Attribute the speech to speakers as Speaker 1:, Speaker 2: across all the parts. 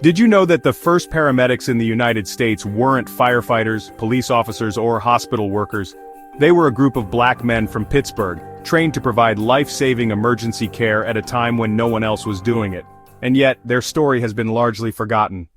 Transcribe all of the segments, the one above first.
Speaker 1: Did you know that the first paramedics in the United States weren't firefighters, police officers, or hospital workers? They were a group of black men from Pittsburgh, trained to provide life-saving emergency care at a time when no one else was doing it. And yet, their story has been largely forgotten.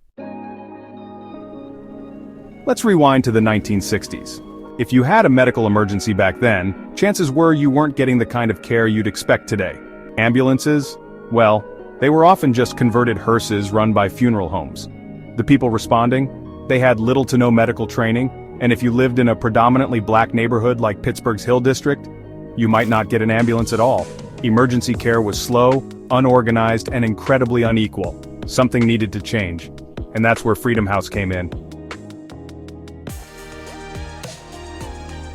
Speaker 1: Let's rewind to the 1960s. If you had a medical emergency back then, chances were you weren't getting the kind of care you'd expect today. Ambulances? Well, they were often just converted hearses run by funeral homes. The people responding? They had little to no medical training, and if you lived in a predominantly black neighborhood like Pittsburgh's Hill District, you might not get an ambulance at all. Emergency care was slow, unorganized, and incredibly unequal. Something needed to change. And that's where Freedom House came in.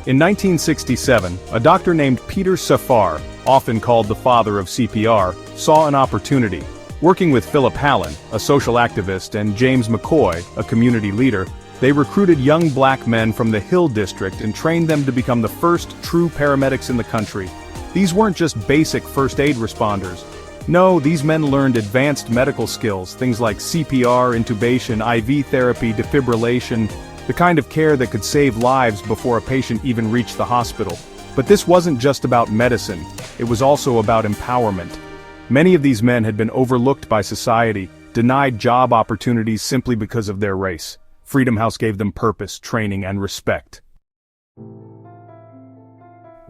Speaker 1: In 1967, a doctor named Peter Safar, often called the father of CPR, saw an opportunity. Working with Philip Hallen, a social activist, and James McCoy, a community leader, they recruited young black men from the Hill District and trained them to become the first true paramedics in the country. These weren't just basic first aid responders. No, these men learned advanced medical skills, things like CPR, intubation, IV therapy, defibrillation, the kind of care that could save lives before a patient even reached the hospital. But this wasn't just about medicine, it was also about empowerment. Many of these men had been overlooked by society, denied job opportunities simply because of their race. Freedom House gave them purpose, training, and respect.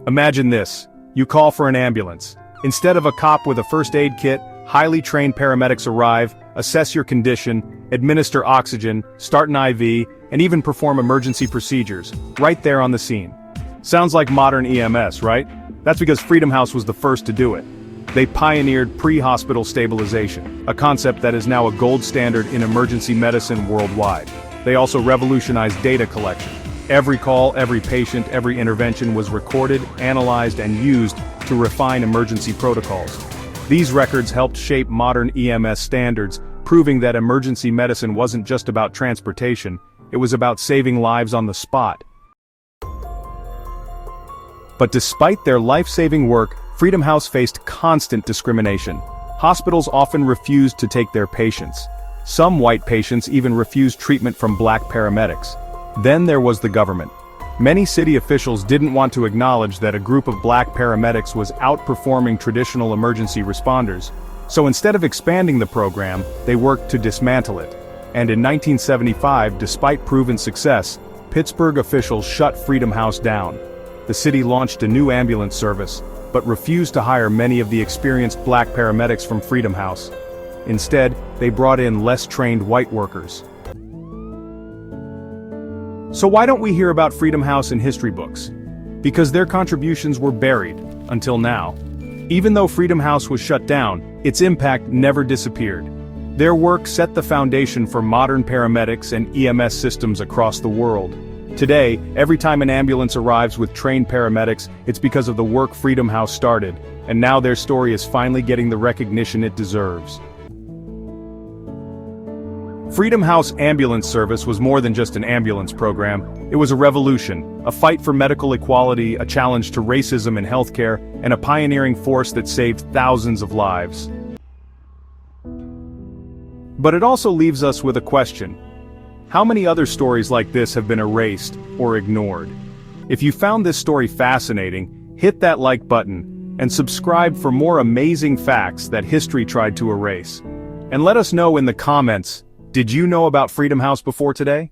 Speaker 1: Imagine this. You call for an ambulance. Instead of a cop with a first aid kit, highly trained paramedics arrive, assess your condition, administer oxygen, start an IV, and even perform emergency procedures, right there on the scene. Sounds like modern EMS, right? That's because Freedom House was the first to do it. They pioneered pre-hospital stabilization, a concept that is now a gold standard in emergency medicine worldwide. They also revolutionized data collection. Every call, every patient, every intervention was recorded, analyzed, and used to refine emergency protocols. These records helped shape modern EMS standards, proving that emergency medicine wasn't just about transportation, it was about saving lives on the spot. But despite their life-saving work, Freedom House faced constant discrimination. Hospitals often refused to take their patients. Some white patients even refused treatment from black paramedics. Then there was the government. Many city officials didn't want to acknowledge that a group of black paramedics was outperforming traditional emergency responders. So instead of expanding the program, they worked to dismantle it. And in 1975, despite proven success, Pittsburgh officials shut Freedom House down. The city launched a new ambulance service, but refused to hire many of the experienced black paramedics from Freedom House. Instead, they brought in less trained white workers. So why don't we hear about Freedom House in history books? Because their contributions were buried, until now. Even though Freedom House was shut down, its impact never disappeared. Their work set the foundation for modern paramedics and EMS systems across the world. Today, every time an ambulance arrives with trained paramedics, it's because of the work Freedom House started, and now their story is finally getting the recognition it deserves. Freedom House Ambulance Service was more than just an ambulance program. It was a revolution, a fight for medical equality, a challenge to racism in healthcare, and a pioneering force that saved thousands of lives. But it also leaves us with a question. How many other stories like this have been erased or ignored? If you found this story fascinating, hit that like button, and subscribe for more amazing facts that history tried to erase. And let us know in the comments, did you know about Freedom House before today?